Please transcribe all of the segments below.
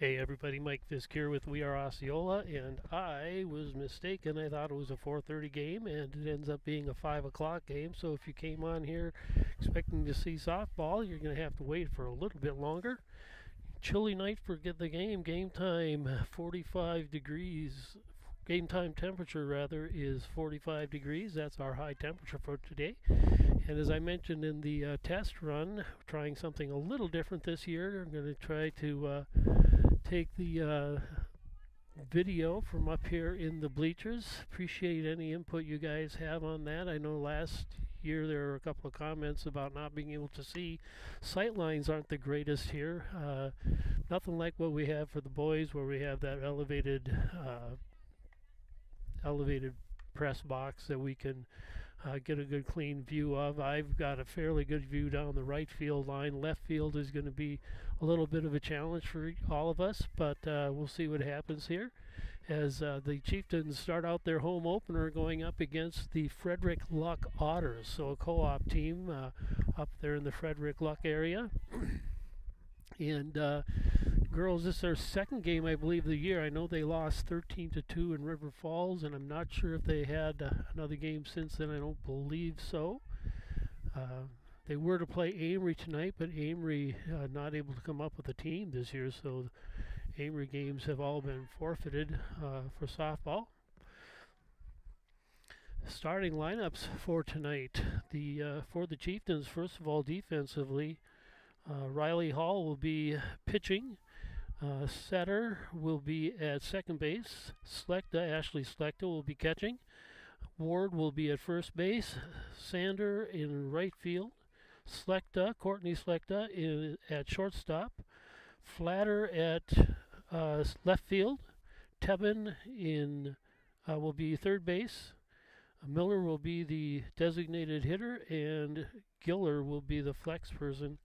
Hey everybody, Mike Fisk here with We Are Osceola, and I was mistaken. I thought it was a 4:30 game, and it ends up being a 5 o'clock game. So if you came on here expecting to see softball, you're going to have to wait for a little bit longer. Chilly night for the game. Game time 45 degrees. Game time temperature rather is 45 degrees. That's our high temperature for today. And as I mentioned in the test run, trying something a little different this year. I'm going to try to take the video from up here in the bleachers. Appreciate any input you guys have on that. I know last year there were a couple of comments about not being able to see. Sight lines aren't the greatest here. Nothing like what we have for the boys, where we have that elevated press box that we can get a good clean view of. I've got a fairly good view down the right field line. Left field is going to be a little bit of a challenge for all of us, but we'll see what happens here as the Chieftains start out their home opener going up against the Frederic Luck Otters, so a co-op team up there in the Frederic Luck area. And girls, this is their second game, I believe, of the year. I know they lost 13-2 in River Falls, and I'm not sure if they had another game since then. I don't believe so. They were to play Amory tonight, but Amory not able to come up with a team this year, so Amory games have all been forfeited for softball. Starting lineups for tonight. For the Chieftains, first of all, defensively, Riley Hall will be pitching. Setter will be at second base. Ashley Slechta will be catching. Ward will be at first base. Sander in right field. Courtney Slechta at shortstop. Flatter at left field. Tebben will be third base. Miller will be the designated hitter, and Giller will be the flex person,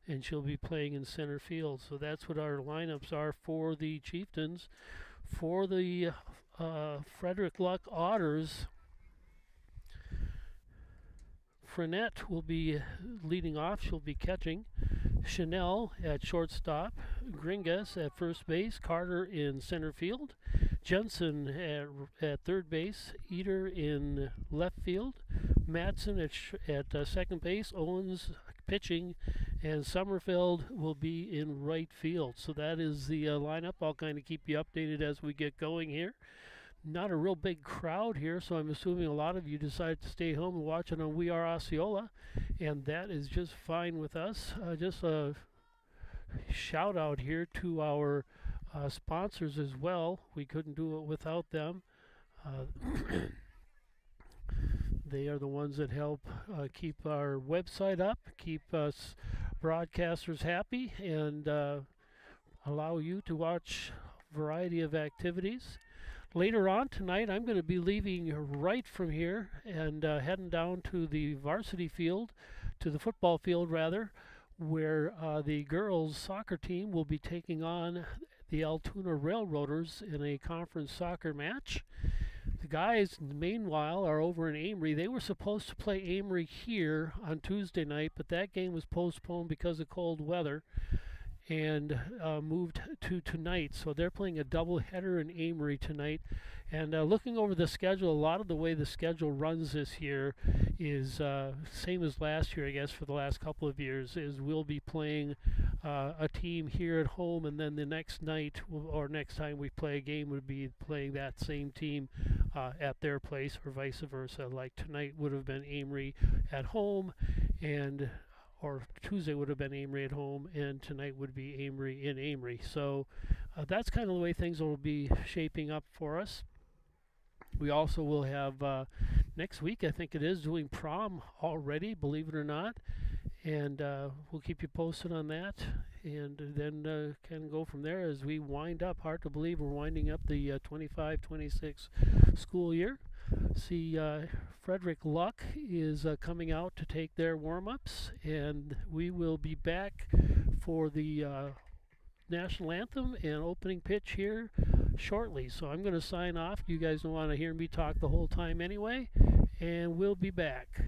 and she'll be playing in center field. So that's what our lineups are for the Chieftains. For the Frederic Luck Otters, Frenette will be leading off. She'll be catching. Chanel at shortstop. Gringas at first base. Carter in center field. Jensen at third base. Eater in left field. Matson at second base. Owens pitching, and Summerfeld will be in right field. So that is the lineup. I'll kind of keep you updated as we get going here. Not a real big crowd here, so I'm assuming a lot of you decided to stay home and watch it on We Are Osceola, and that is just fine with us. Just a shout out here to our sponsors as well. We couldn't do it without them. They are the ones that help keep our website up, keep us broadcasters happy, and allow you to watch a variety of activities. Later on tonight, I'm going to be leaving right from here and heading down to the varsity field, to the football field rather, where the girls' soccer team will be taking on the Altoona Railroaders in a conference soccer match. The guys, meanwhile, are over in Amory. They were supposed to play Amory here on Tuesday night, but that game was postponed because of cold weather and moved to tonight. So they're playing a doubleheader in Amory tonight. And looking over the schedule, a lot of the way the schedule runs this year is same as last year, I guess, for the last couple of years, is we'll be playing a team here at home, and then the next night or next time we play a game would be playing that same team at their place, or vice versa. Like tonight would have been Amory at home, or Tuesday would have been Amory at home, and tonight would be Amory in Amory. So that's kind of the way things will be shaping up for us. We also will have next week, I think it is, doing prom already, believe it or not. And we'll keep you posted on that, and then kind of go from there as we wind up. Hard to believe we're winding up the 25-26 school year. See, Frederic Luck is coming out to take their warm-ups, and we will be back for the national anthem and opening pitch here shortly. So I'm going to sign off. You guys don't want to hear me talk the whole time anyway, and we'll be back.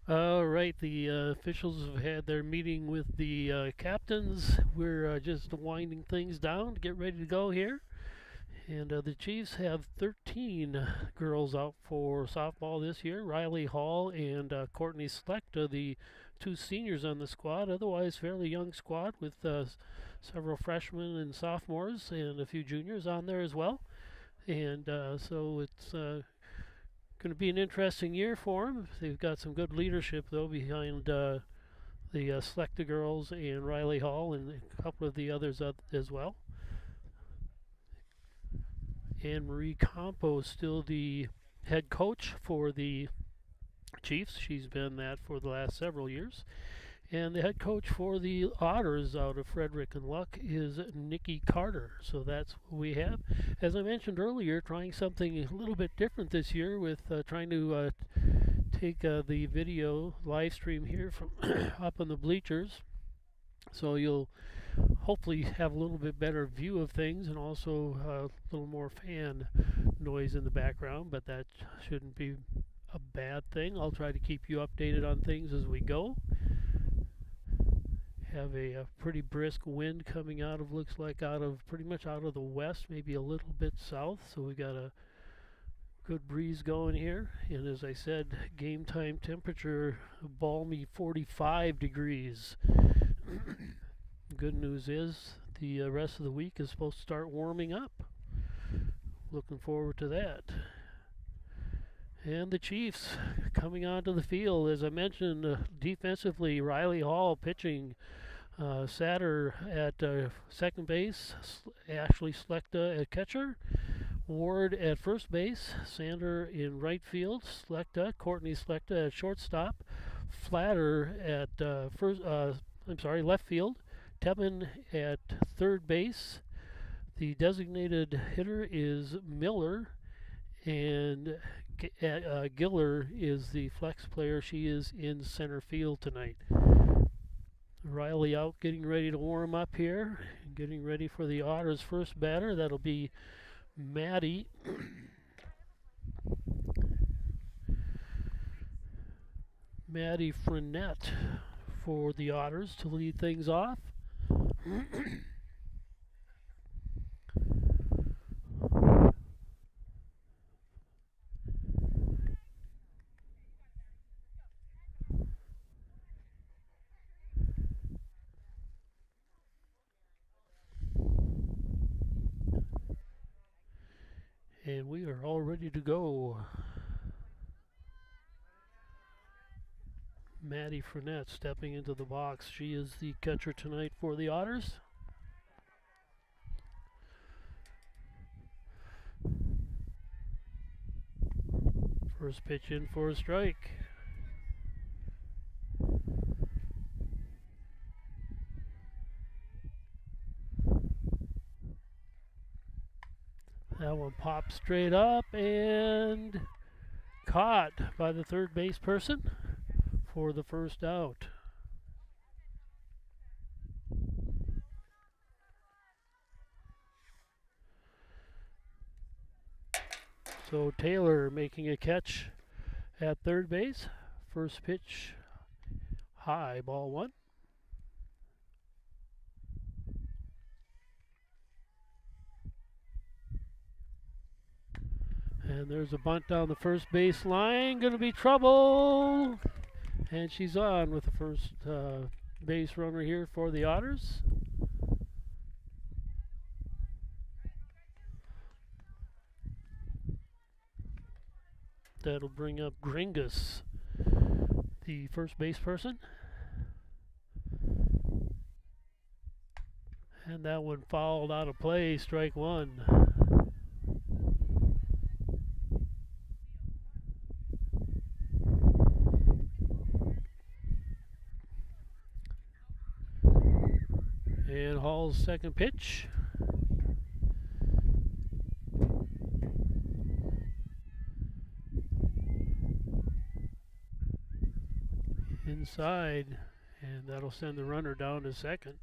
All right, the officials have had their meeting with the captains. We're just winding things down to get ready to go here. And the Chiefs have 13 girls out for softball this year. Riley Hall and Courtney Slecht are the two seniors on the squad. Otherwise, fairly young squad with several freshmen and sophomores and a few juniors on there as well. And so it's going to be an interesting year for them. They've got some good leadership, though, behind the Selecta girls and Riley Hall and a couple of the others as well. And Marie Campos still the head coach for the Chiefs. She's been that for the last several years. And the head coach for the Otters out of Frederic and Luck is Nikki Carter. So that's what we have. As I mentioned earlier, trying something a little bit different this year with trying to take the video live stream here from up on the bleachers. So you'll hopefully have a little bit better view of things and also a little more fan noise in the background, but that shouldn't be a bad thing. I'll try to keep you updated on things as we go. Have a pretty brisk wind coming out of, looks like pretty much out of the west, maybe a little bit south, so we got a good breeze going here. And as I said, game time temperature balmy 45 degrees. Good news is the rest of the week is supposed to start warming up. Looking forward to that. And the Chiefs coming onto the field. As I mentioned, defensively, Riley Hall pitching, Satter at second base, Ashley Slechta at catcher, Ward at first base, Sander in right field, Courtney Slechta at shortstop, Flatter at left field, Tebben at third base. The designated hitter is Miller, and Giller is the flex player. She is in center field tonight. Riley out getting ready to warm up here, getting ready for the Otters' first batter. That'll be Maddie. Maddie Frenette for the Otters to lead things off. And we are all ready to go. Maddie Frenette stepping into the box. She is the catcher tonight for the Otters. First pitch in for a strike. That one pops straight up and caught by the third base person for the first out. So Taylor making a catch at third base. First pitch high, ball one. And there's a bunt down the first base line. Going to be trouble. And she's on with the first base runner here for the Otters. That'll bring up Gringus, the first base person. And that one fouled out of play, strike one. And Hall's second pitch. Inside, and that'll send the runner down to second.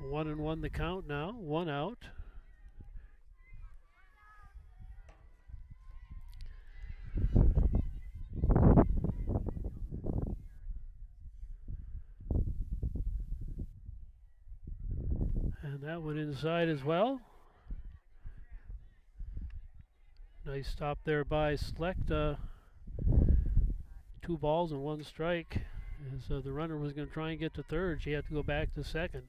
So 1-1 the count now, one out. that went inside as well. Nice stop there by Select. 2 balls and 1 strike. As the runner was going to try and get to third, she had to go back to second.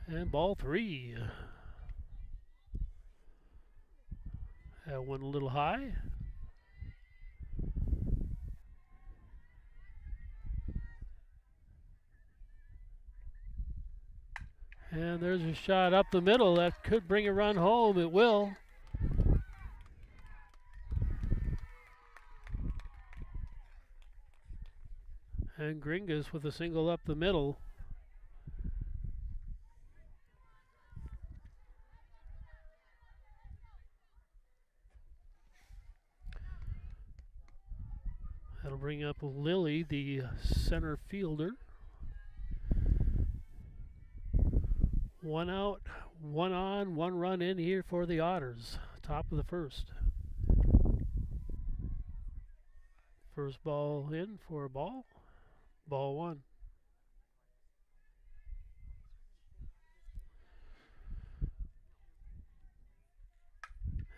And ball 3. That went a little high. And there's a shot up the middle that could bring a run home. It will. And Gringas with a single up the middle. That'll bring up Lily, the center fielder. 1 out, 1 on, 1 run in here for the Otters. Top of the first. First ball in for a ball. Ball 1.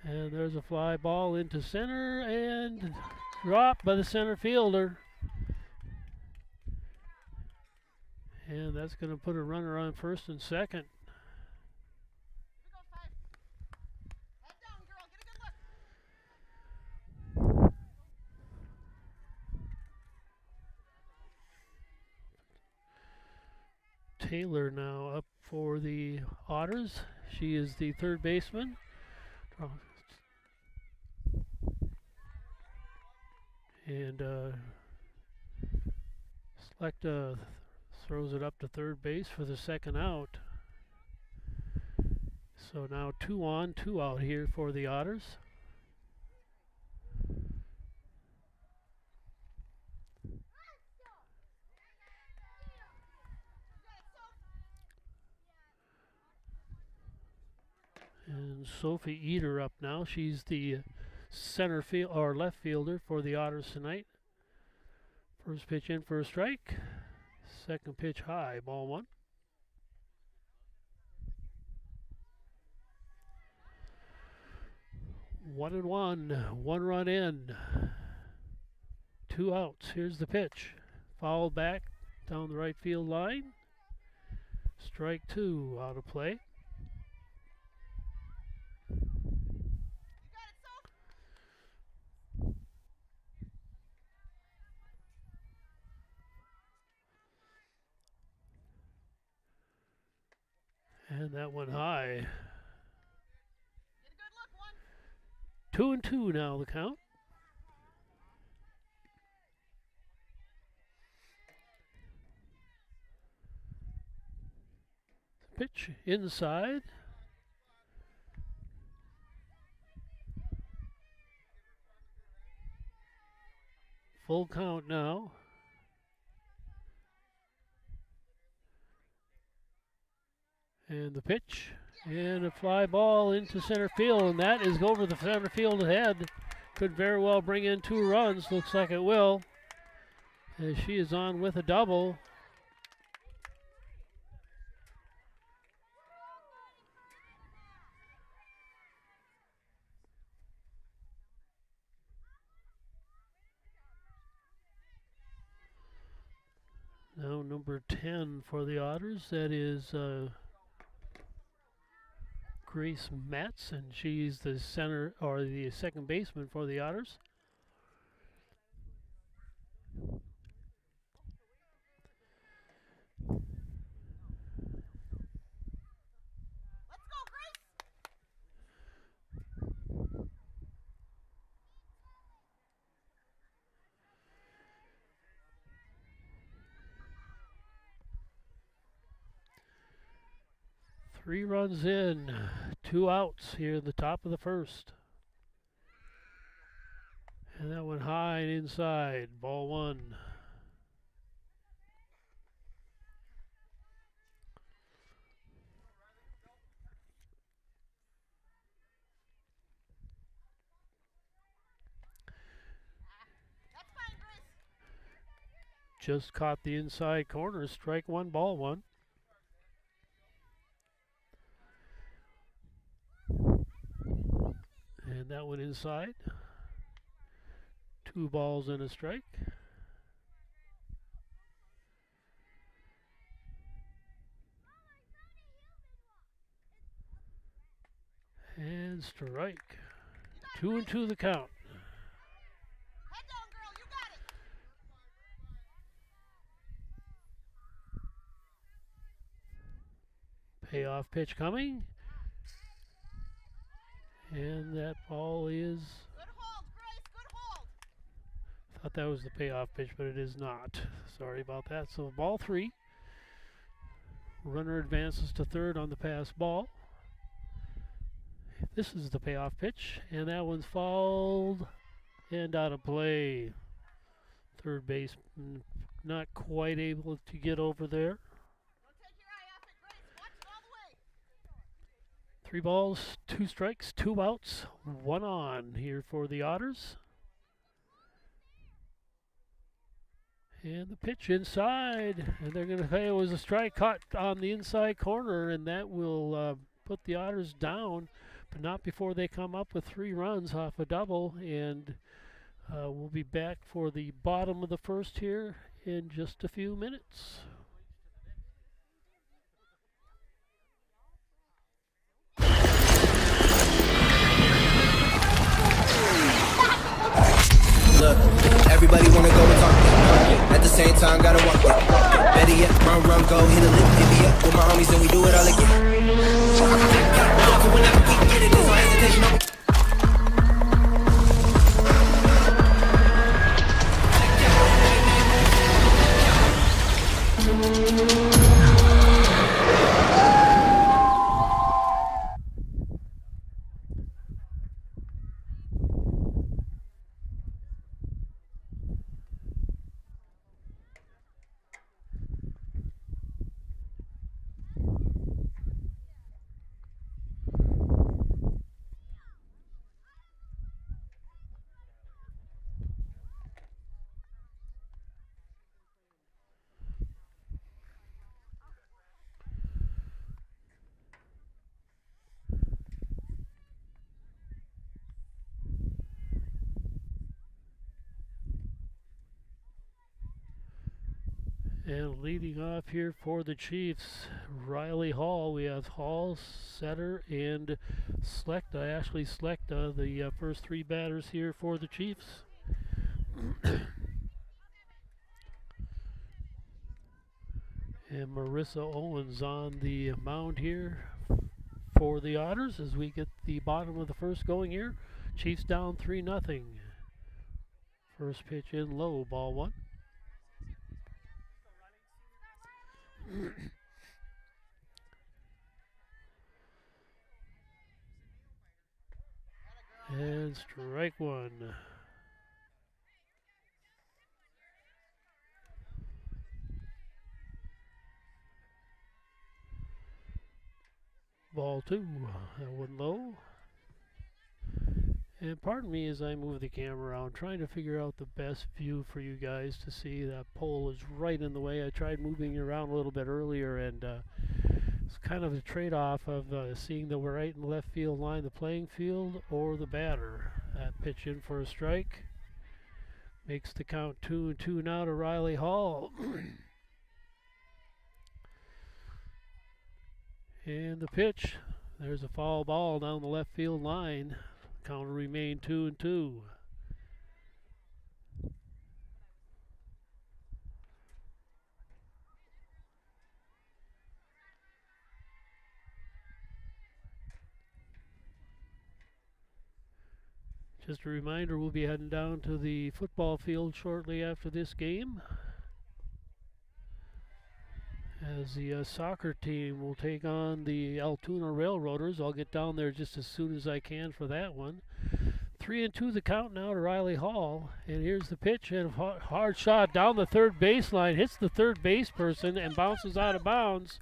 And there's a fly ball into center and dropped by the center fielder. And that's going to put a runner on first and second. Taylor now up for the Otters. She is the third baseman. And Select throws it up to third base for the second out. So now 2 on, 2 out here for the Otters. And Sophie Eater up now. She's the center field or left fielder for the Otters tonight. First pitch in for a strike. Second pitch high, ball 1. One and one run in. 2 outs. Here's the pitch. Fouled back down the right field line. Strike 2 out of play. And that went high. 2-2 now the count. Pitch inside. Full count now. And the pitch. And a fly ball into center field, and that is over the center field head. Could very well bring in 2 runs. Looks like it will. As she is on with a double. Now number 10 for the Otters. That is Grace Metz, and she's the center or the second baseman for the Otters. Let's go, Grace! 3 runs in, 2 outs here at the top of the first. And that went high and inside, ball 1. just caught the inside corner. Strike one, ball one. And that one inside. 2 balls and a strike. And strike. 2-2 the count. Head down, girl. You got it. Payoff pitch coming. And that ball is... Good hold, Grace. Good hold. Thought that was the payoff pitch, but it is not. Sorry about that. So ball 3. Runner advances to third on the pass ball. This is the payoff pitch, and that one's fouled and out of play. Third base not quite able to get over there. Don't take your eye off it, Grace. Watch it all the way. 3 balls, 2 strikes, 2 outs, 1 on here for the Otters. And the pitch inside, and they're going to say it was a strike caught on the inside corner, and that will put the Otters down, but not before they come up with 3 runs off a double. And we'll be back for the bottom of the first here in just a few minutes. Look, everybody wanna go and talk it. At the same time, gotta walk it. Better yet, run, go, hit a lick, hit me up with my homies, and we do it all again. Whenever we get it, there's no hesitation. And leading off here for the Chiefs, Riley Hall. We have Hall, Setter, and Slechta, Ashley Slechta, the first 3 batters here for the Chiefs. And Marissa Owens on the mound here for the Otters as we get the bottom of the first going here. Chiefs down 3-0. First pitch in low, ball 1. And strike 1. Ball 2. That one low. And pardon me as I move the camera around, trying to figure out the best view for you guys to see. That pole is right in the way. I tried moving it around a little bit earlier, and it's kind of a trade-off of seeing the right and left field line, the playing field, or the batter. That pitch in for a strike. Makes the count 2-2 now to Riley Hall. And the pitch. There's a foul ball down the left field line. Count will remain 2-2. Just a reminder, we'll be heading down to the football field shortly after this game, as the soccer team will take on the Altoona Railroaders. I'll get down there just as soon as I can for that one. 3-2 the count now to Riley Hall. And here's the pitch, and a hard shot down the third baseline. Hits the third base person and bounces out of bounds.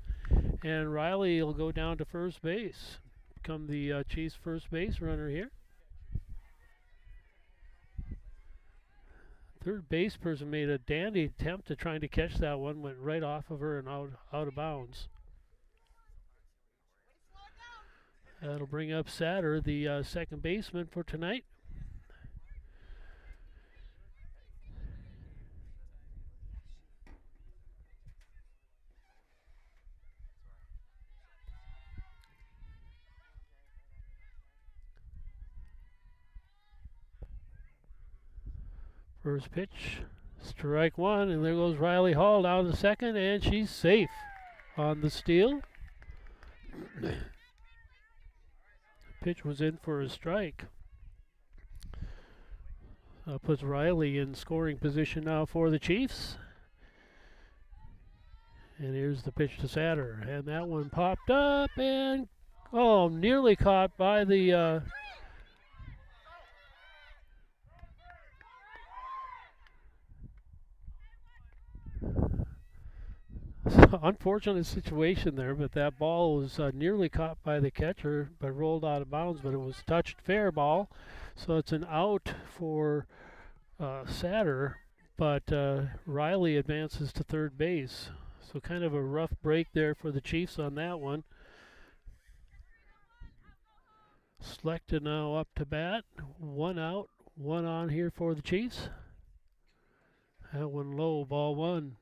And Riley will go down to first base. Become the Chiefs' first base runner here. Third base person made a dandy attempt at trying to catch that one, went right off of her and out of bounds. That'll bring up Satter, the second baseman for tonight. First pitch, strike one, and there goes Riley Hall down to second, and she's safe on the steal. Pitch was in for a strike. Puts Riley in scoring position now for the Chiefs. And here's the pitch to Satter, and that one popped up and nearly caught by the unfortunate situation there, but that ball was nearly caught by the catcher, but rolled out of bounds. But it was touched fair ball, so it's an out for Satter. But Riley advances to third base, so kind of a rough break there for the Chiefs on that one. Slechta now up to bat, one out, one on here for the Chiefs. That one low, ball one.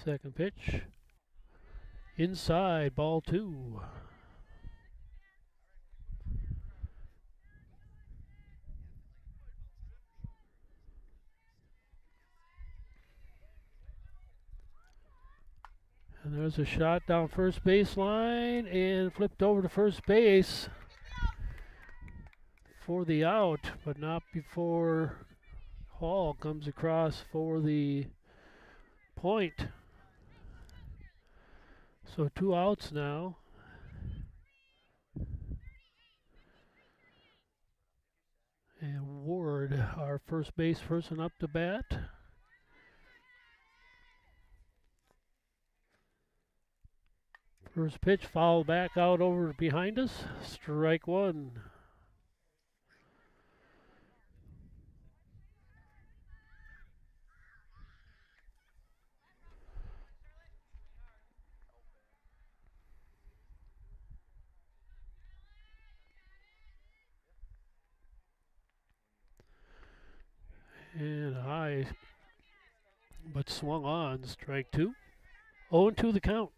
Second pitch. Inside, ball two. And there's a shot down first baseline and flipped over to first base for the out, but not before Hall comes across for the point. So 2 outs now. And Ward, our first base person, up to bat. First pitch fouled back out over behind us. Strike one. And high, but swung on. Strike two. 0-2 the count.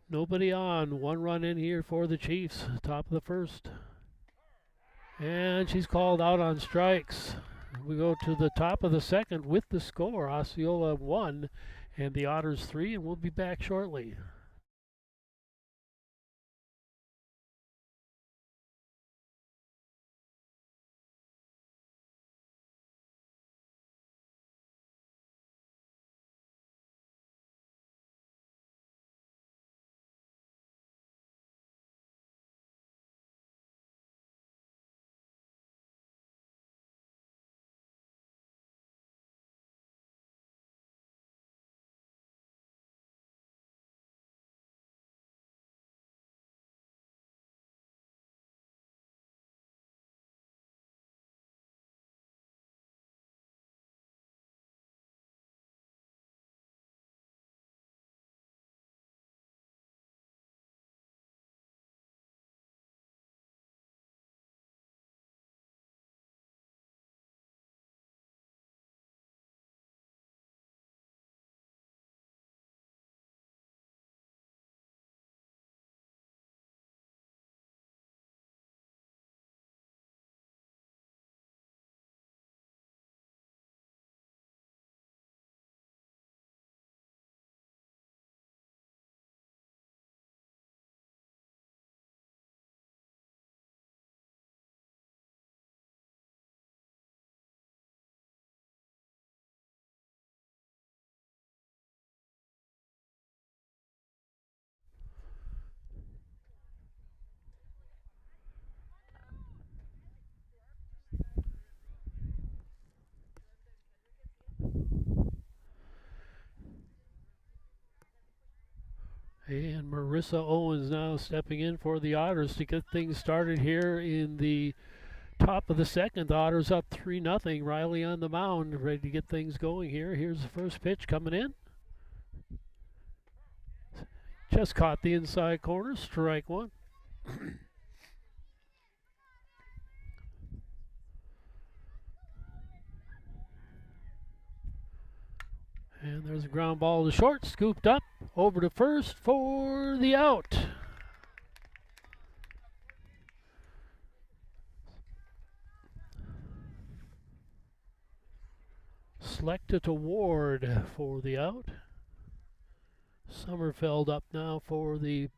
Nobody on. 1 run in here for the Chiefs. Top of the first. And she's called out on strikes. We go to the top of the second with the score. Osceola 1 and the Otters 3, and we'll be back shortly. And Marissa Owens now stepping in for the Otters to get things started here in the top of the second. The Otters up 3-0. Riley on the mound, ready to get things going here. Here's the first pitch coming in. Just caught the inside corner, strike one. And there's a ground ball to short, scooped up, over to first for the out. Selected to Ward for the out. Sommerfeld up now for the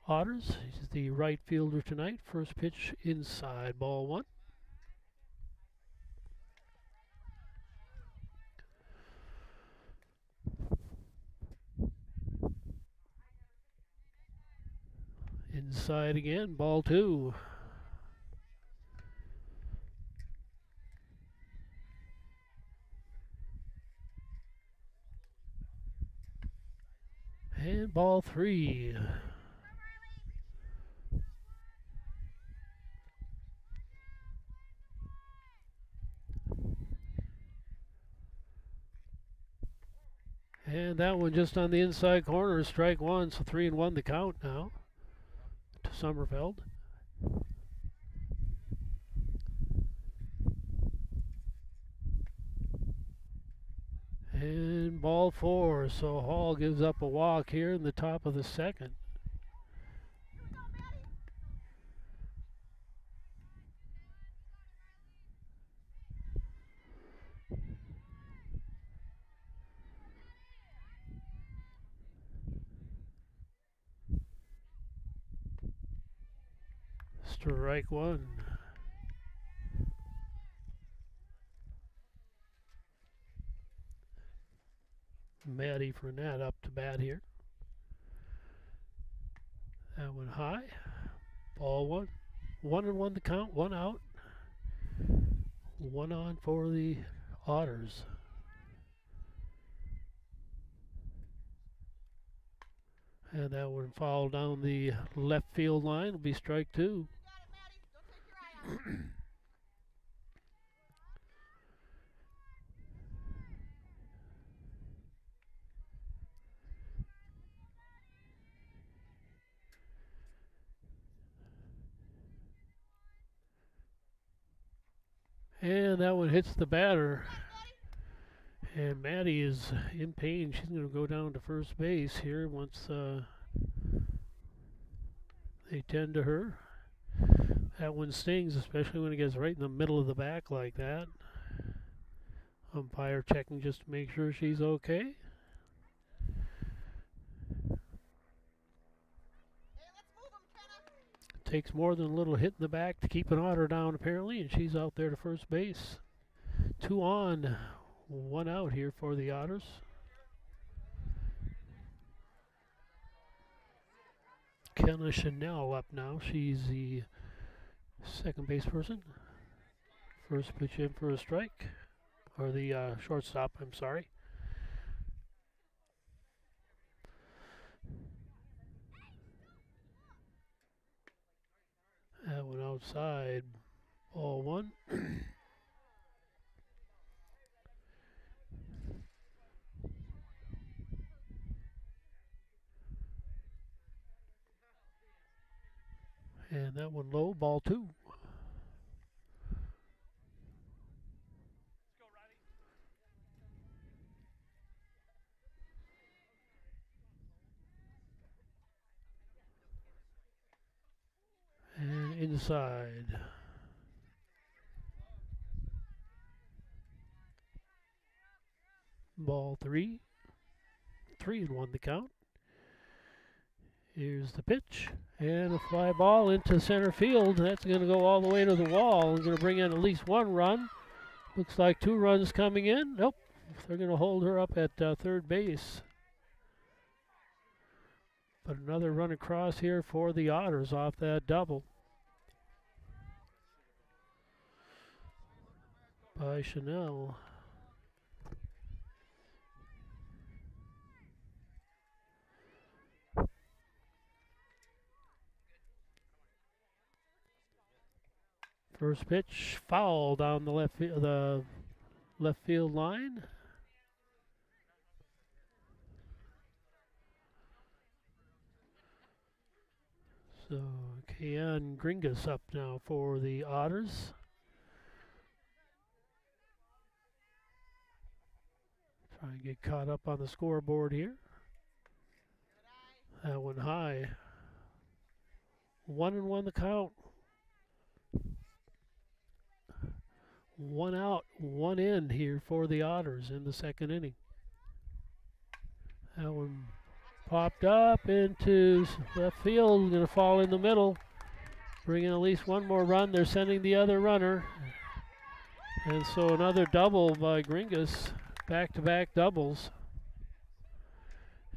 Otters. He's the right fielder tonight. First pitch inside, ball one. Inside again, ball two. And ball three. And that one just on the inside corner, strike one, so 3-1 the count now to Sommerfeld. And ball four, so Hall gives up a walk here in the top of the second. Strike one. Maddie Fournette up to bat here. That one high. Ball one. 1-1 the count, one out. One on for the Otters. And that one fouled down the left field line. Will be strike two. And that one hits the batter. And Maddie is in pain. She's going to go down to first base here once they tend to her. That one stings, especially when it gets right in the middle of the back like that. Umpire checking just to make sure she's okay. Takes more than a little hit in the back to keep an Otter down apparently, and she's out there to first base. 2 on, 1 out here for the Otters. Kenna Chanel up now. She's the second base person. First pitch in for a strike. Or the shortstop, I'm sorry. That one outside. Ball one. And that one low, ball two. And inside. Ball three. 3-1 the count. Here's the pitch. And a fly ball into center field. That's going to go all the way to the wall. Going to bring in at least one run. Looks like 2 runs coming in. Nope. They're going to hold her up at third base. But another run across here for the Otters off that double by Chanel. First pitch foul down the left field line. So Kian Gringas up now for the Otters. Try and get caught up on the scoreboard here. That one high. 1-1 the count. 1 out, 1 in here for the Otters in the second inning. That one popped up into left field, going to fall in the middle. Bring in at least one more run. They're sending the other runner. And so another double by Gringas. Back-to-back doubles.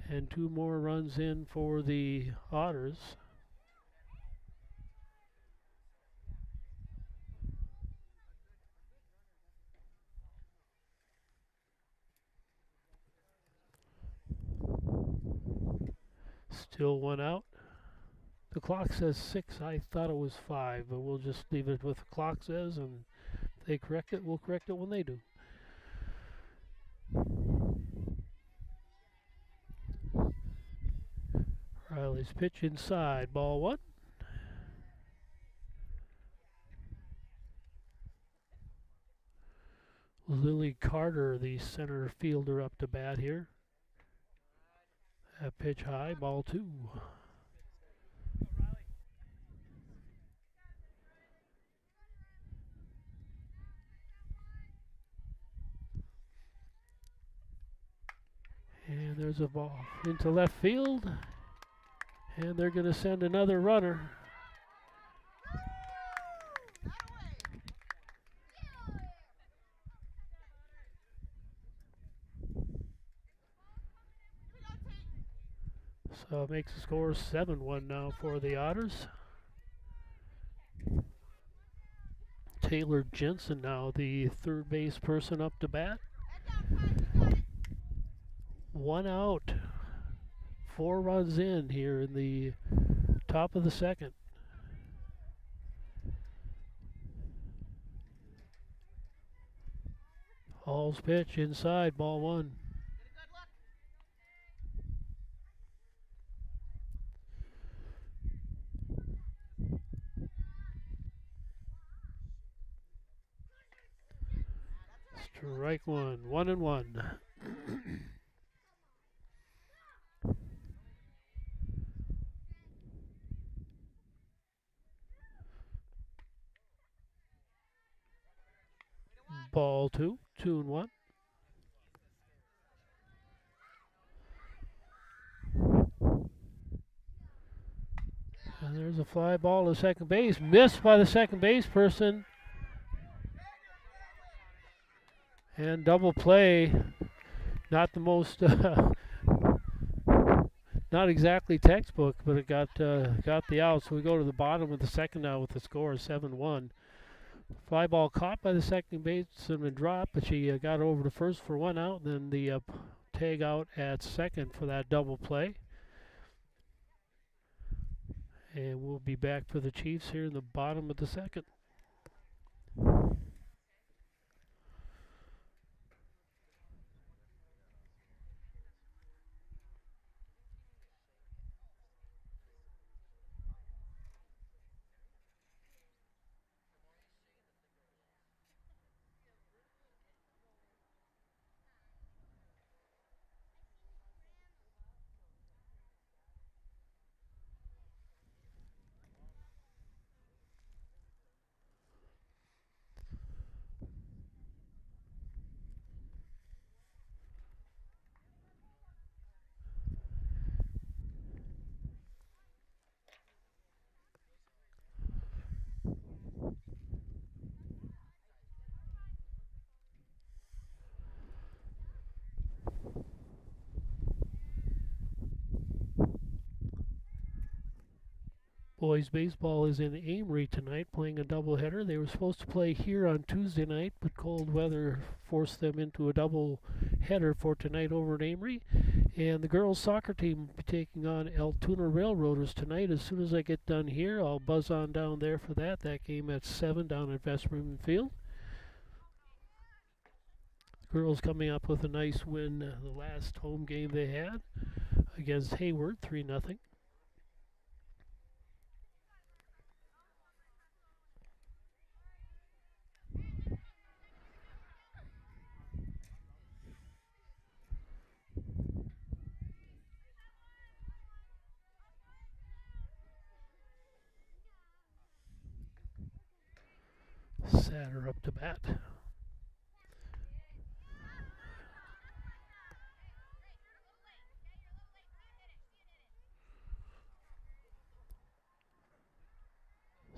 And 2 more runs in for the Otters. Still 1 out. The clock says 6. I thought it was 5, but we'll just leave it with the clock says, and if they correct it, we'll correct it when they do. Riley's pitch inside, ball 1. Lily Carter, the center fielder, up to bat here. That pitch high, ball 2. And there's a ball into left field. And they're going to send another runner. So it makes the score 7-1 now for the Otters. Taylor Jensen now the third base person up to bat. 1 out. 4 runs in here in the top of the second. Hall's pitch inside, ball 1. Strike 1, 1-1. Ball 2, 2-1. And there's a fly ball to second base, missed by the second base person. And double play, not the most, not exactly textbook, but it got the out. So we go to the bottom of the second now with the score of 7-1. Fly ball caught by the second baseman and dropped, but she got over to first for 1 out. Then the tag out at second for that double play. And we'll be back for the Chiefs here in the bottom of the second. Boys baseball is in Amory tonight playing a doubleheader. They were supposed to play here on Tuesday night, but cold weather forced them into a double header for tonight over at Amory. And the girls' soccer team will be taking on Altoona Railroaders tonight. As soon as I get done here, I'll buzz on down there for that. That game at 7 down at Vesperman Field. The girls coming up with a nice win the last home game they had against Hayward, 3-0. Satter up to bat.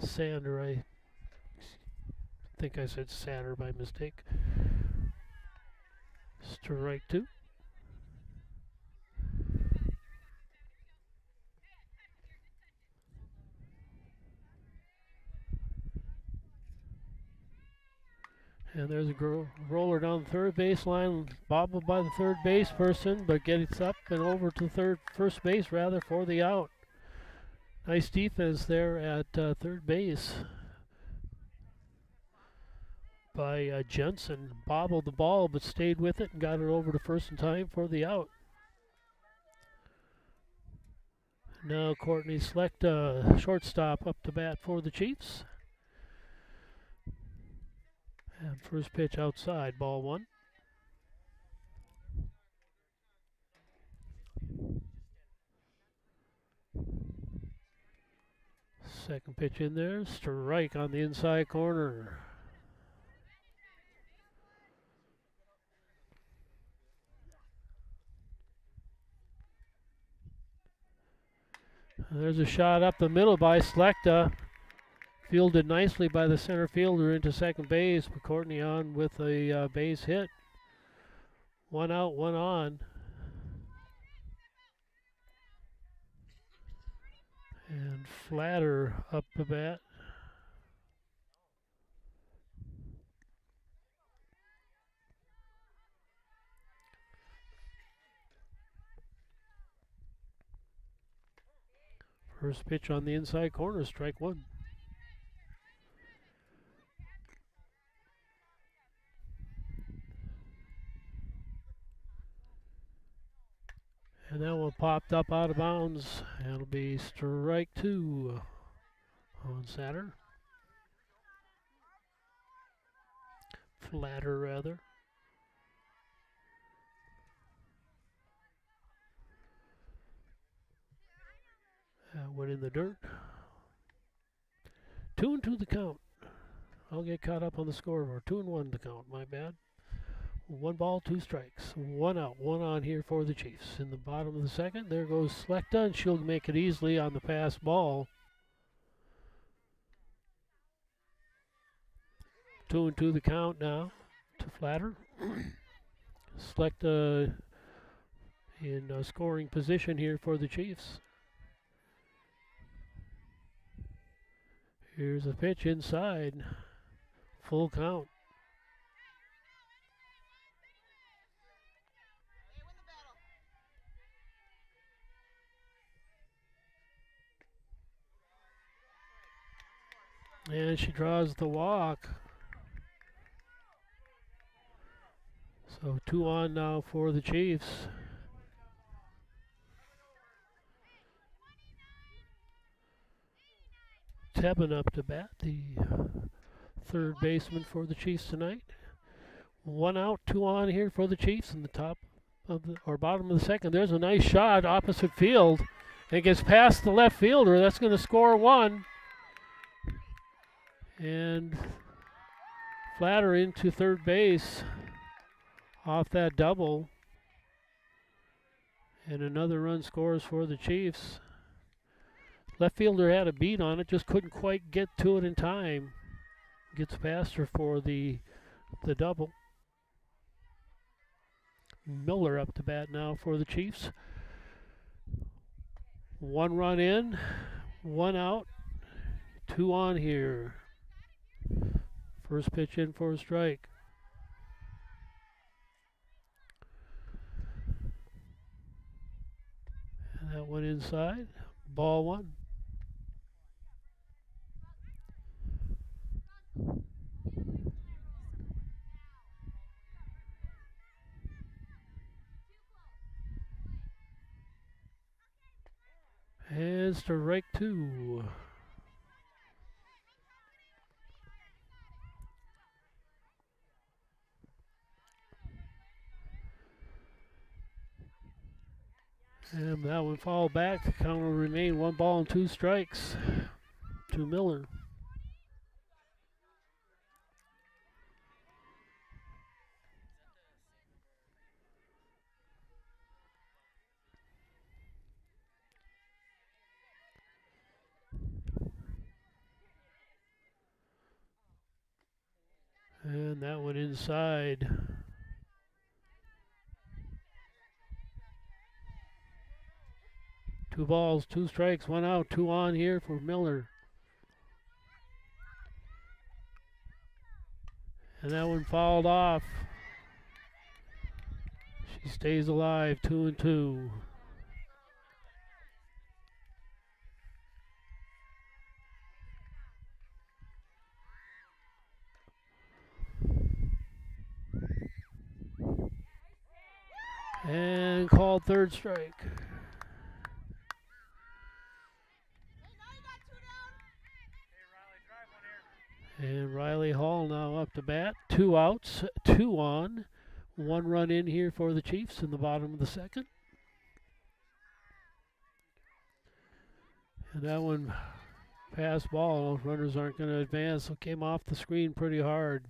Sander, I think I said Satter by mistake. Strike 2. And there's a roller down the third baseline, bobbled by the third base person, but gets up and over to first base rather for the out. Nice defense there at third base by Jensen. Bobbled the ball but stayed with it and got it over to first in time for the out. Now Courtney Slecht, shortstop, up to bat for the Chiefs. And first pitch outside, ball 1. Second pitch in there, strike on the inside corner. There's a shot up the middle by Slechta. Fielded nicely by the center fielder into second base. But Courtney on with a base hit. 1 out, 1 on. And Flatter up the bat. First pitch on the inside corner, strike 1. And that one popped up out of bounds. It'll be strike 2 on Satter. Flatter, rather. That went in the dirt. 2-2 the count. I'll get caught up on the scoreboard. 2-1 the count, my bad. 1 ball, 2 strikes. 1 out, 1 on here for the Chiefs. In the bottom of the second, there goes Slechta, and she'll make it easily on the pass ball. 2-2 the count now to Flatter. Slechta in scoring position here for the Chiefs. Here's a pitch inside. Full count. And she draws the walk. So 2 on now for the Chiefs. Tebben up to bat, the third baseman for the Chiefs tonight. 1 out, 2 on here for the Chiefs in the top of the, or bottom of the second. There's a nice shot opposite field. And it gets past the left fielder. That's going to score 1. And Flatter into third base off that double. And another run scores for the Chiefs. Left fielder had a beat on it, just couldn't quite get to it in time. Gets past her for the double. Miller up to bat now for the Chiefs. 1 run in, 1 out, 2 on here. First pitch in for a strike. That went inside. Ball one. And strike two. And that one fall back. The count will remain 1 ball and 2 strikes to Miller. And that one inside. 2 balls, 2 strikes, 1 out, 2 on here for Miller. And that one fouled off. She stays alive, 2-2. And called third strike. Hey, now you got 2 down. And Riley Hall now up to bat. 2 outs, 2 on. 1 run in here for the Chiefs in the bottom of the second. And that one pass ball. Runners aren't going to advance, so came off the screen pretty hard.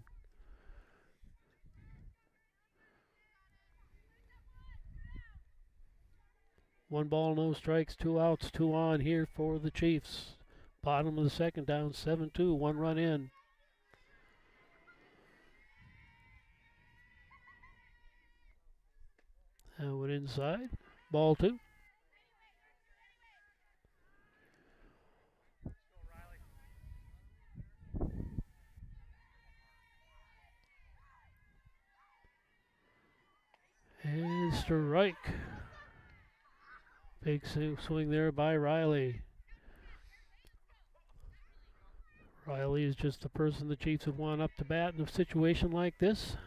One ball, no strikes, 2 outs, 2 on here for the Chiefs. Bottom of the second, down 7-2, 1 run in. That went inside. Ball 2. And strike. Big swing there by Riley. Riley is just the person the Chiefs would want up to bat in a situation like this.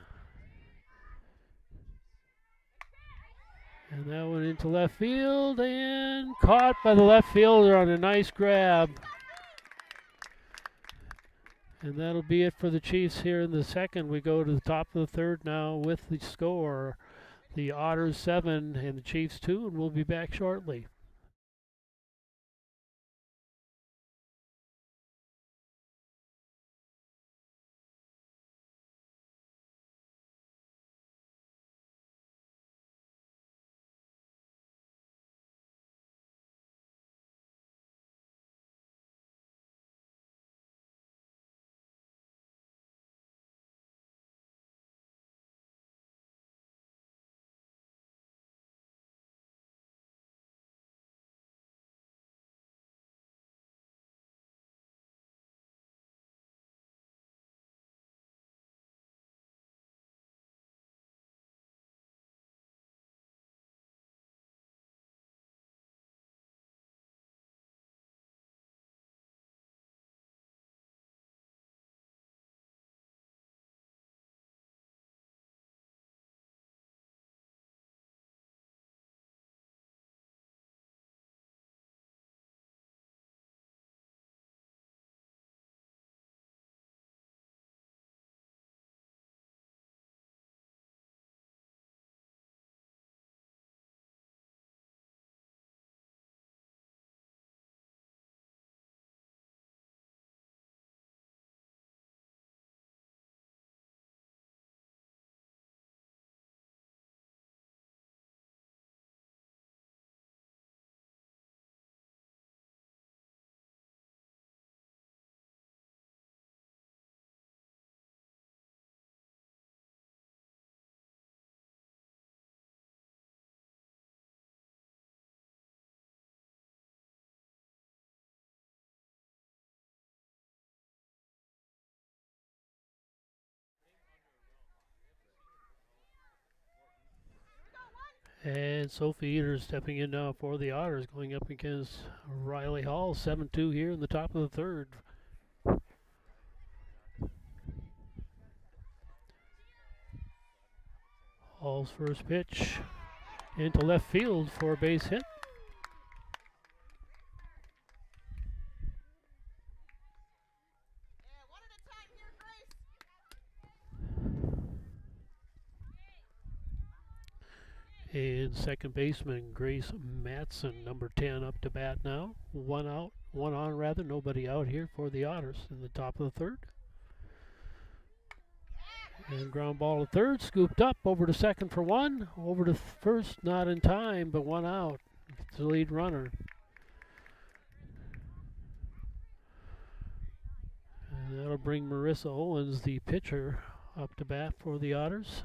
And that one into left field and caught by the left fielder on a nice grab. And that'll be it for the Chiefs here in the second. We go to the top of the third now with the score. The Otters 7 and the Chiefs 2, and we'll be back shortly. And Sophie Eater stepping in now for the Otters, going up against Riley Hall. 7-2 here in the top of the third. Hall's first pitch into left field for a base hit. Yeah, one at a time here, Grace. And second baseman Grace Matson, number 10, up to bat now. One out, one on rather, nobody out here for the Otters in the top of the third. And ground ball to third, scooped up, over to second for one, over to first, not in time, but one out. It's the lead runner. And that'll bring Marissa Owens, the pitcher, up to bat for the Otters.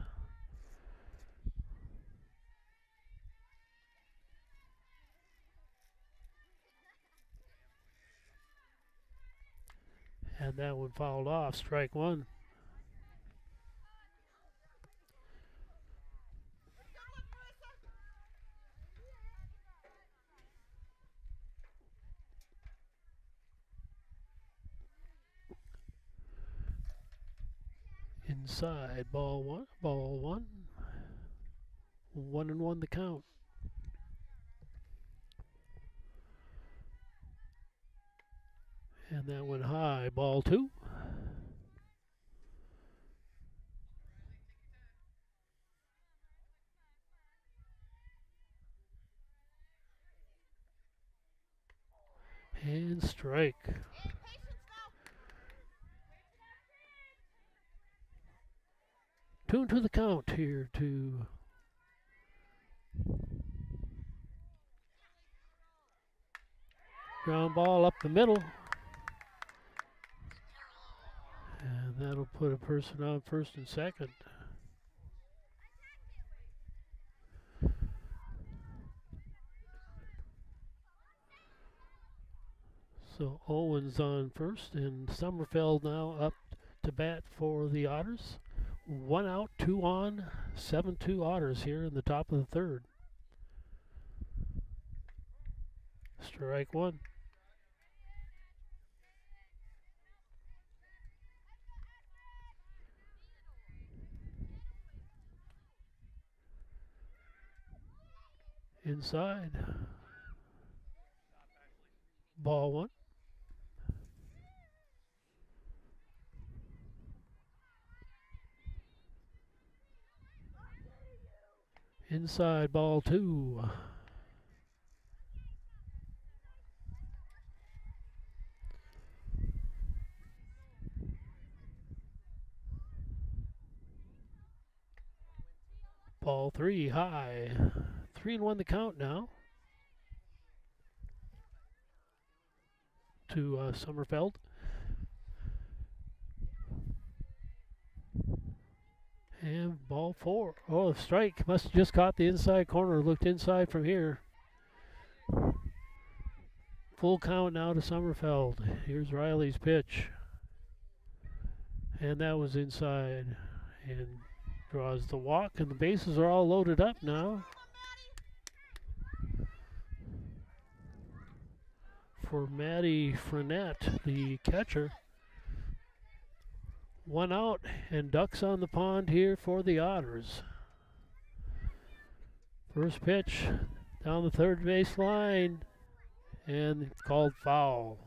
And that one fouled off, strike one. Inside, ball one. 1-1 the count. And that went high, ball two. And strike. Hey, patience now. Two to the count here to ground ball up the middle. And that'll put a person on first and second. So Owens on first, and Sommerfeld now up to bat for the Otters. One out, two on, 7-2 Otters here in the top of the third. Strike one. Inside. Ball one. Inside, ball two. Ball three, high. 3-1 the count now to Sommerfeld. And ball four. Oh, strike. Must have just caught the inside corner. Looked inside from here. Full count now to Sommerfeld. Here's Riley's pitch. And that was inside. And draws the walk. And the bases are all loaded up now for Maddie Frenette, the catcher. One out, and ducks on the pond here for the Otters. First pitch down the third base line, and it's called foul.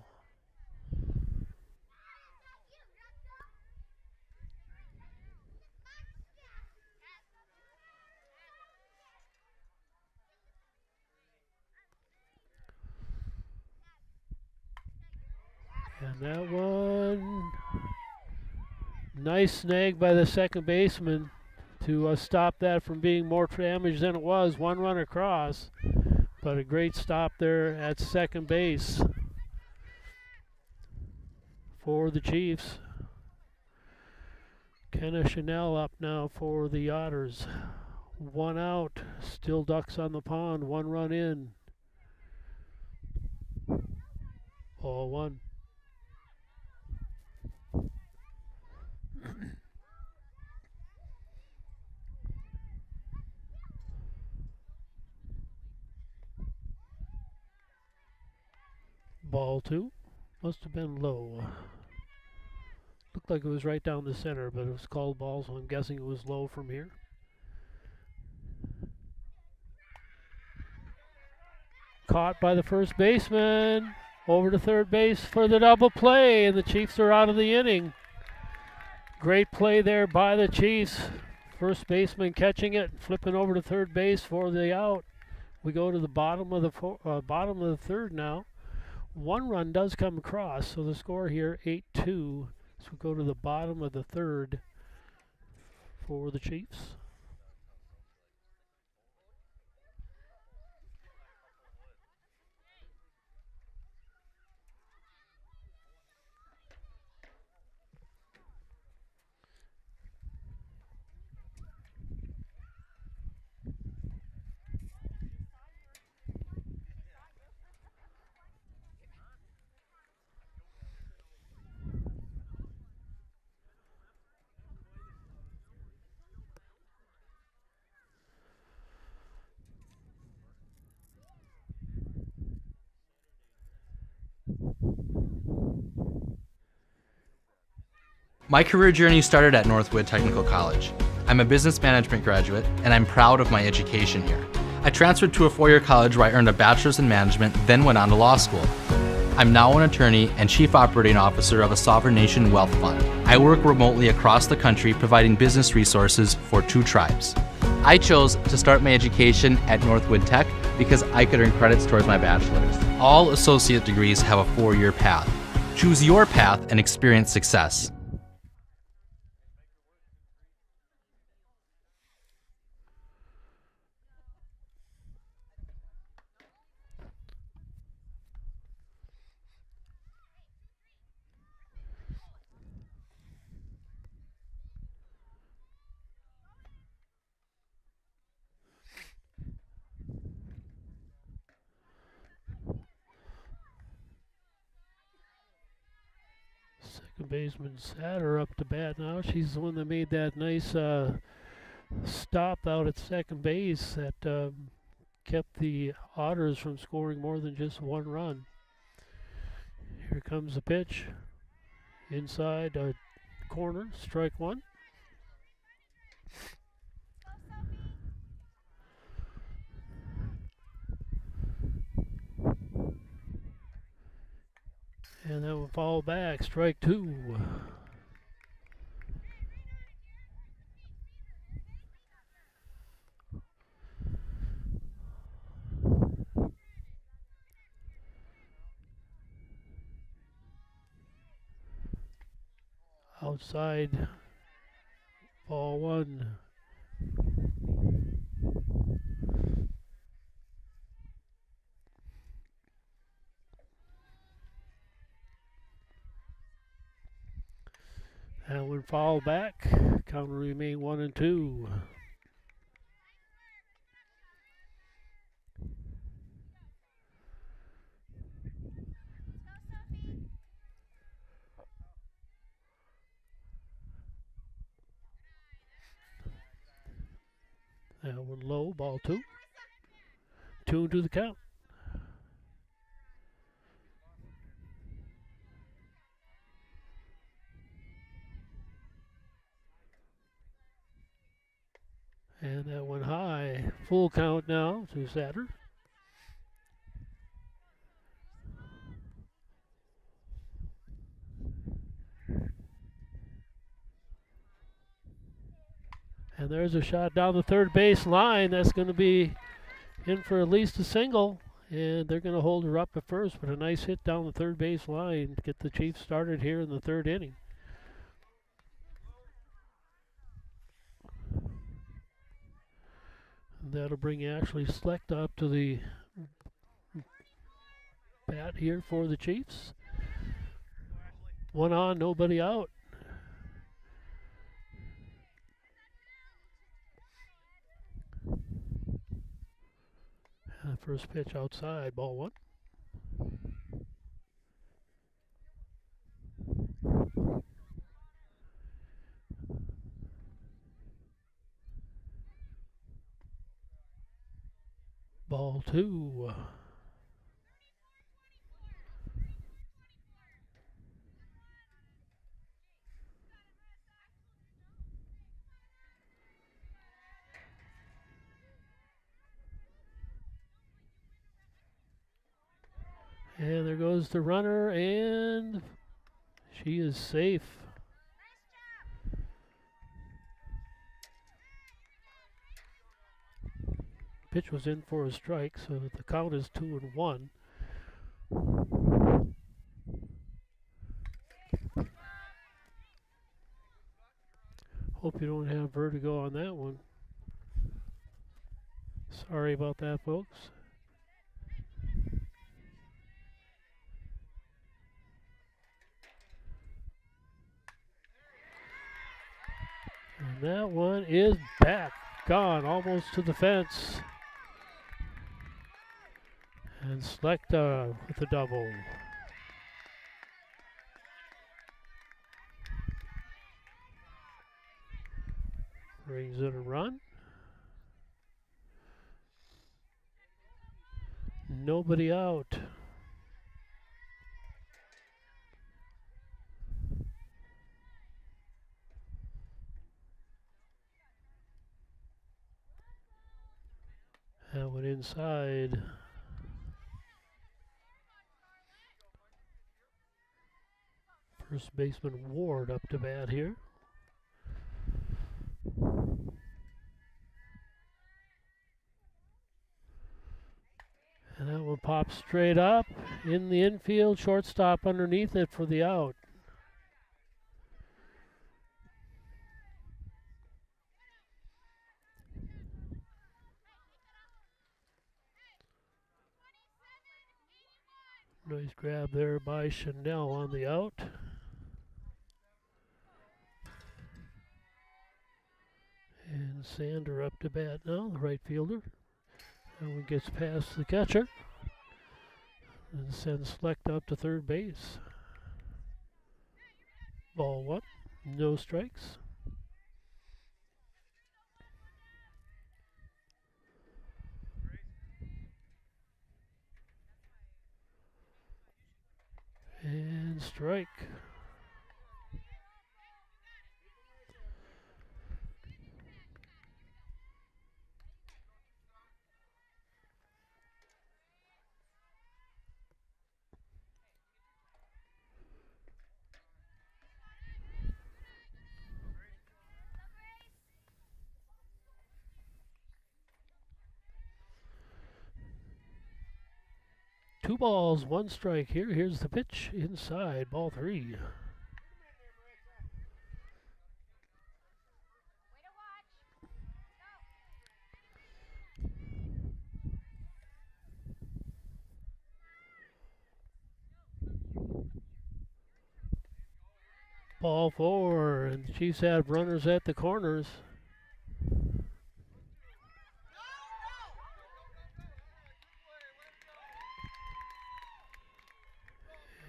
And that one, nice snag by the second baseman to stop that from being more damaged than it was. One run across, but a great stop there at second base for the Chiefs. Kenna Chanel up now for the Otters. One out, still ducks on the pond, one run in. Ball one. Ball 2. Must have been low. Looked like it was right down the center, but it was called ball, so I'm guessing it was low from here. Caught by the first baseman. Over to third base for the double play, and the Chiefs are out of the inning. Great play there by the Chiefs. First baseman catching it, flipping over to third base for the out. We go to the bottom of the third now. One run does come across, so the score here 8-2. So we go to the bottom of the third for the Chiefs. My career journey started at Northwood Technical College. I'm a business management graduate, and I'm proud of my education here. I transferred to a four-year college where I earned a bachelor's in management, then went on to law school. I'm now an attorney and chief operating officer of a sovereign nation wealth fund. I work remotely across the country providing business resources for 2 tribes. I chose to start my education at Northwood Tech because I could earn credits towards my bachelor's. All associate degrees have a 4-year path. Choose your path and experience success. Second baseman Satter up to bat now. She's the one that made that nice stop out at second base that kept the Otters from scoring more than just 1 run. Here comes the pitch. Inside corner, strike 1. And then we'll fall back, strike 2. Outside, ball 1. And when foul back, count will remain 1-2. That one low, ball 2. 2 to the count. And that one high. Full count now to Satter. And there's a shot down the third base line. That's going to be in for at least a single. And they're going to hold her up at first, but a nice hit down the third base line to get the Chiefs started here in the 3rd inning. That'll bring Ashley Slecht up to the bat here for the Chiefs. 1 on, nobody out. First pitch outside, ball 1. Ball 2. And there goes the runner, and she is safe. Pitch was in for a strike, so the count is 2-1. Hope you don't have vertigo on that one. Sorry about that, folks. And that one is back, gone, almost to the fence. And Slechta with the double. Brings in a run. Nobody out. That one inside. First baseman Ward up to bat here. And that one pops straight up in the infield. Shortstop underneath it for the out. Nice grab there by Chanel on the out. And Sander up to bat now, the right fielder. That one gets past the catcher. And sends Slechta up to third base. Ball one, no strikes. And strike. Two balls, one strike here. Here's the pitch inside, ball three. Ball four, and the Chiefs have runners at the corners.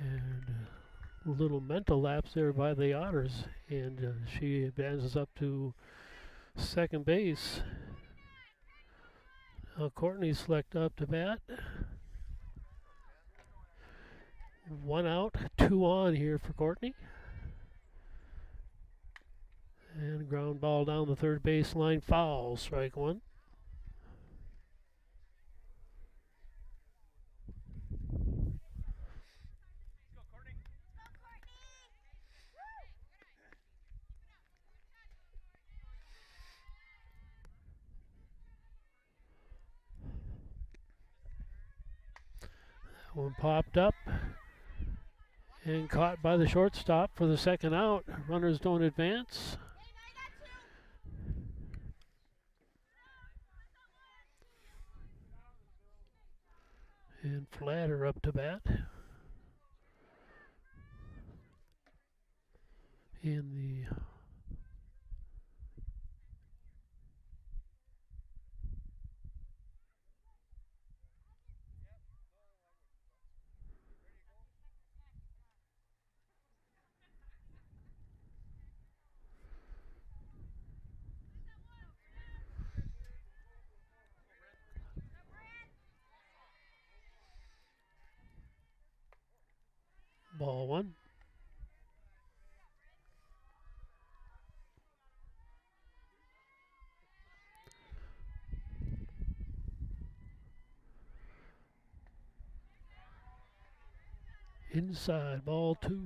And a little mental lapse there by the Otters, and she advances up to second base. Courtney Slechta up to bat. One out, two on here for Courtney. And ground ball down the third baseline, foul, strike one. That one popped up and caught by the shortstop for the second out. Runners don't advance. And Flatter up to bat. In the ball one. Inside, ball 2.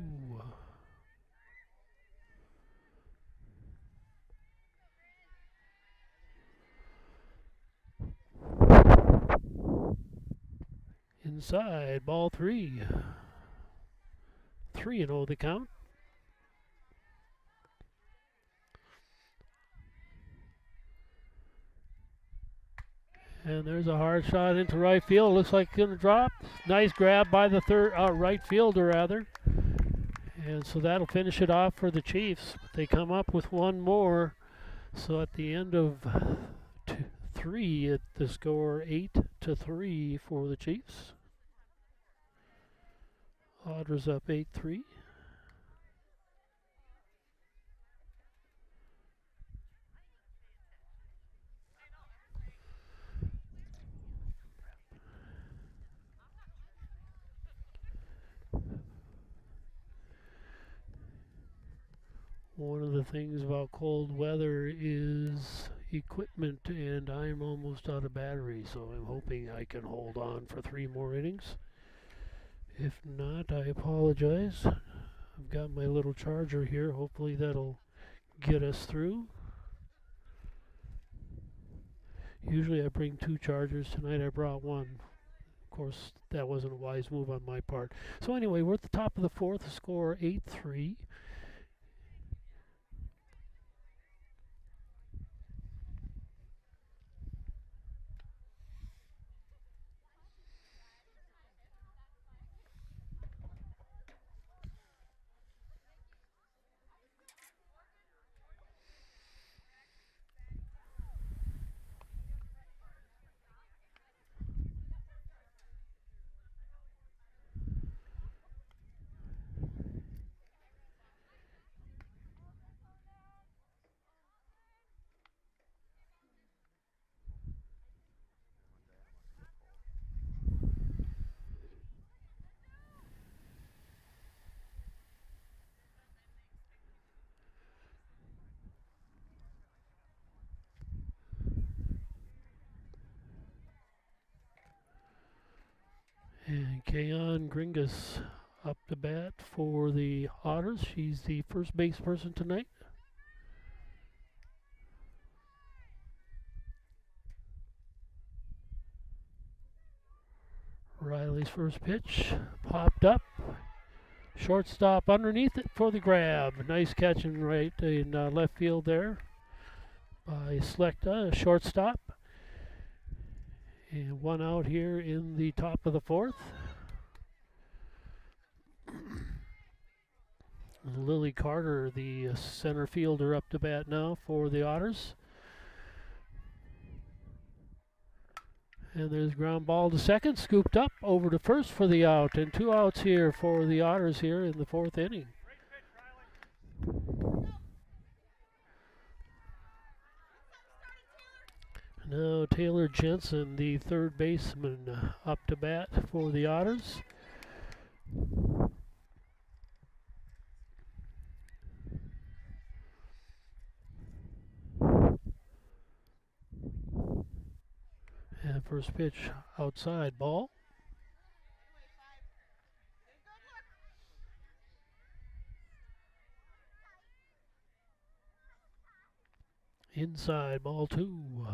Inside, ball 3. 3-0 the count. And there's a hard shot into right field. Looks like it's going to drop. Nice grab by the right fielder, rather. And so that'll finish it off for the Chiefs. They come up with one more. So at the end of 3, the score 8-3 for the Chiefs. Otters up 8-3. One of the things about cold weather is equipment, and I'm almost out of battery, so I'm hoping I can hold on for 3 more innings. If not, I apologize. I've got my little charger here. Hopefully that'll get us through. Usually I bring 2 chargers. Tonight I brought 1. Of course, that wasn't a wise move on my part. So anyway, we're at the top of the 4th, score 8-3. And Kayon Gringus up to bat for the Otters. She's the first base person tonight. Riley's first pitch popped up. Shortstop underneath it for the grab. Nice catching right in left field there by Slechta, shortstop. And 1 out here in the top of the 4th. Lily Carter, the center fielder, up to bat now for the Otters. And there's ground ball to second, scooped up over to first for the out, and 2 outs here for the Otters here in the 4th inning. Now Taylor Jensen, the third baseman, up to bat for the Otters. And first pitch outside, ball. Inside, ball 2.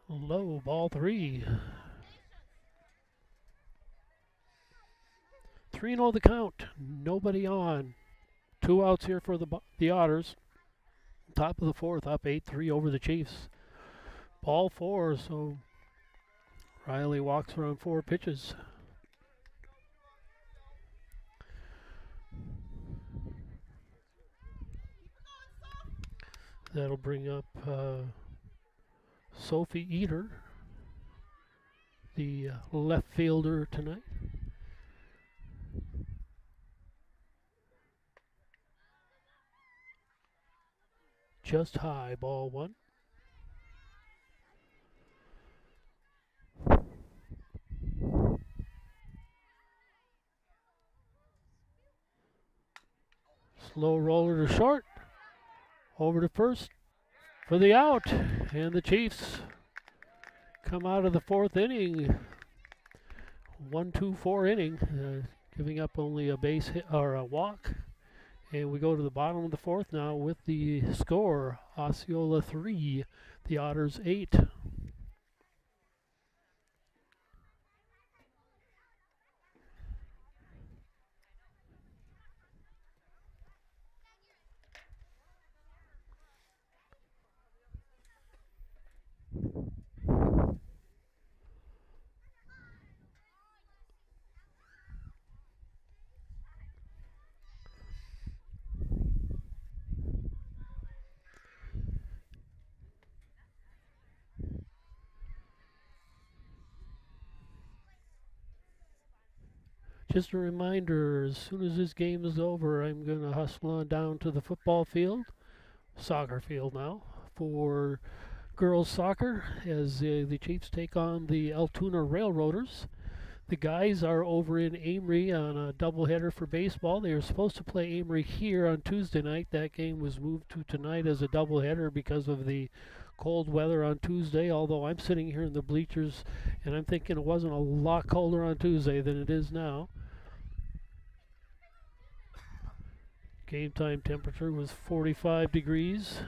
Low, ball 3. 3-0 the count. Nobody on. 2 outs here for the Otters. Top of the 4th, up 8-3 over the Chiefs. Ball 4, so Riley walks around 4 pitches. That'll bring up Sophie Eater, the left fielder tonight. Just high, ball 1. Slow roller to short. Over to first for the out. And the Chiefs come out of the fourth inning. 1-2-4 inning. Giving up only a base hit or a walk. And we go to the bottom of the fourth now with the score. Osceola 3, the Otters 8. Just a reminder, as soon as this game is over, I'm going to hustle on down to the football field, soccer field now, for girls soccer as the Chiefs take on the Altoona Railroaders. The guys are over in Amory on a doubleheader for baseball. They were supposed to play Amory here on Tuesday night. That game was moved to tonight as a doubleheader because of the cold weather on Tuesday, although I'm sitting here in the bleachers and I'm thinking it wasn't a lot colder on Tuesday than it is now. Game time temperature was 45 degrees.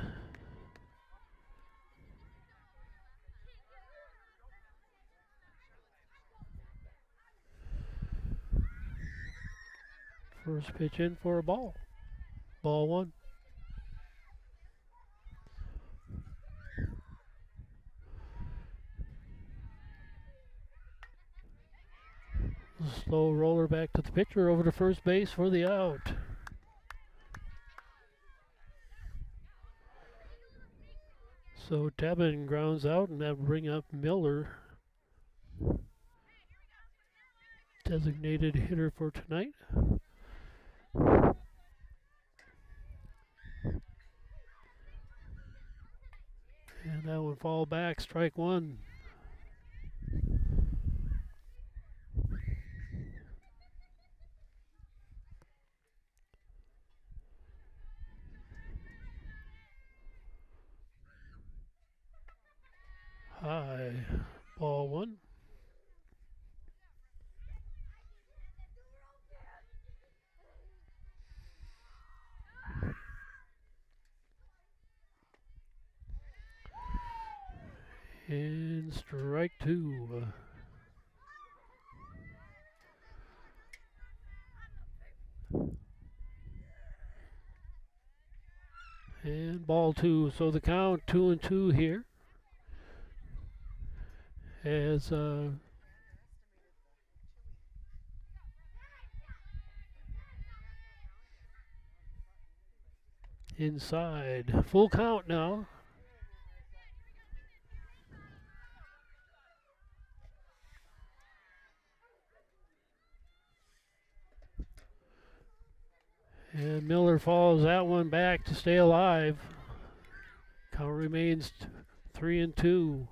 First pitch in for a ball. Ball one. Slow roller back to the pitcher over to first base for the out. So Tebben grounds out, and that will bring up Miller, designated hitter for tonight. And that one fall back, strike one. High, ball one. And strike two. And ball two. So the count 2-2 here. As inside. Full count now. And Miller follows that one back to stay alive. Count remains 3-2.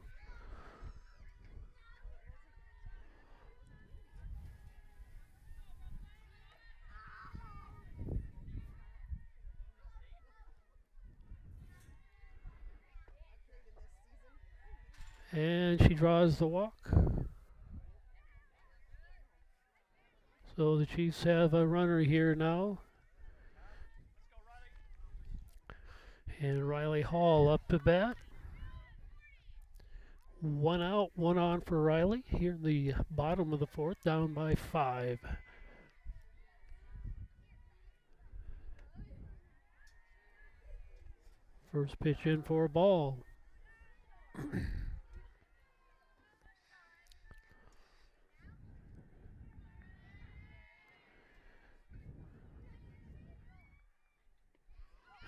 And she draws the walk. So the Chiefs have a runner here now. And Riley Hall up to bat. One out, one on for Riley here in the bottom of the fourth, down by 5. First pitch in for a ball.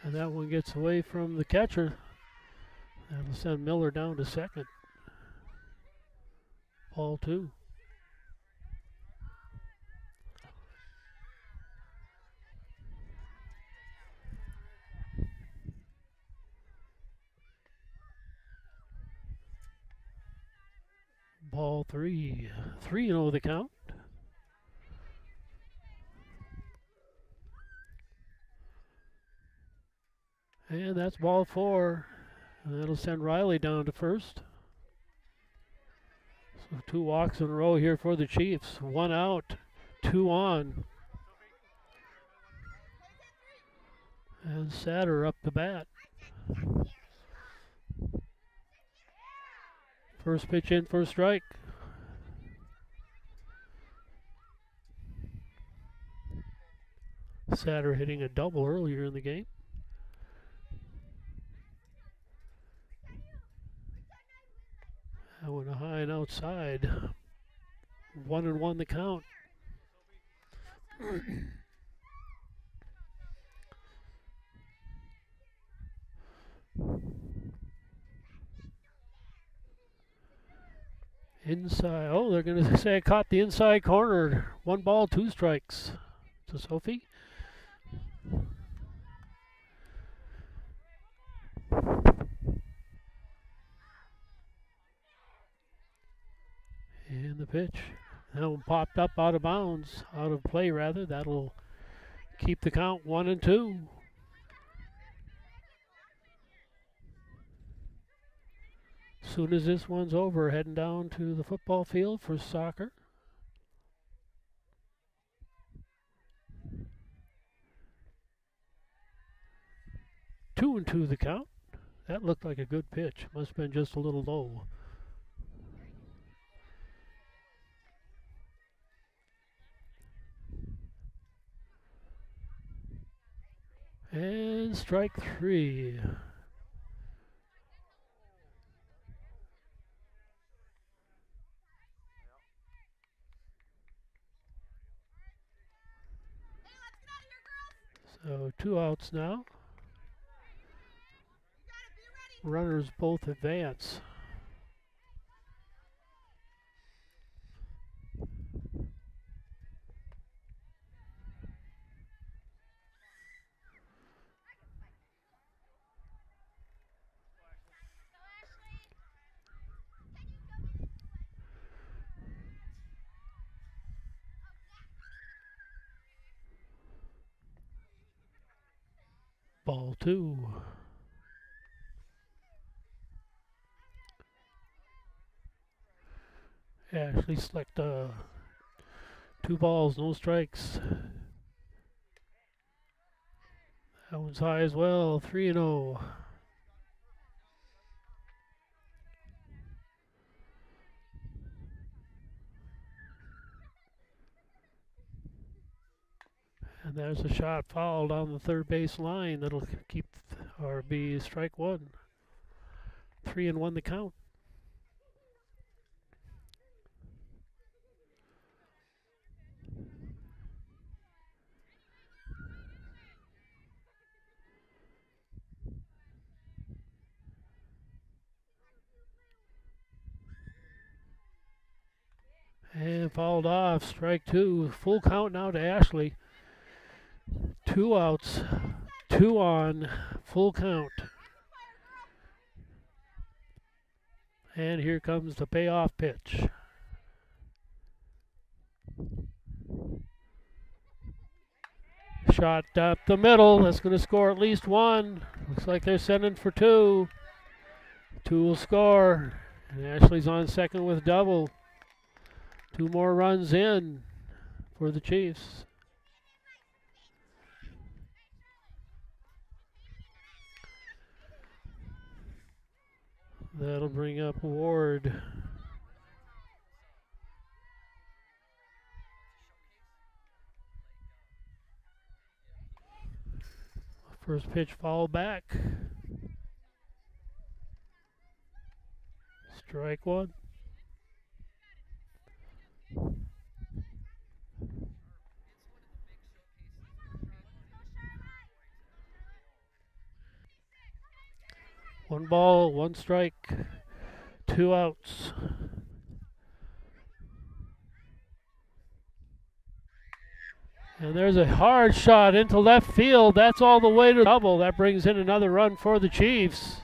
And that one gets away from the catcher. That'll send Miller down to second. Ball two. Ball three. 3-0 the count. And that's ball 4. And that'll send Riley down to first. So 2 walks in a row here for the Chiefs. 1 out, 2 on. And Satter up the bat. First pitch in for a strike. Satter hitting a double earlier in the game. That went high and outside. 1-1 the count. Inside. Oh, they're going to say I caught the inside corner. 1 ball, 2 strikes to Sophie. And the pitch. That one popped up out of bounds, out of play rather. That'll keep the count 1-2. Soon as this one's over, heading down to the football field for soccer. Two and 2 the count. That looked like a good pitch. Must have been just a little low. And strike 3. So 2 outs now. Runners both advance. Ball 2. Ashley select 2 balls, no strikes. That one's high as well, 3-0. And there's a shot fouled on the third base line that'll keep or be strike 1. 3-1 the count. And fouled off, strike 2. Full count now to Ashley. 2 outs, 2 on, full count. And here comes the payoff pitch. Shot up the middle. That's going to score at least 1. Looks like they're sending for 2. 2 will score. And Ashley's on second with double. 2 more runs in for the Chiefs. That'll bring up Ward. First pitch foul back. Strike 1. One ball, 1 strike, 2 outs. And there's a hard shot into left field. That's all the way to double. That brings in another run for the Chiefs.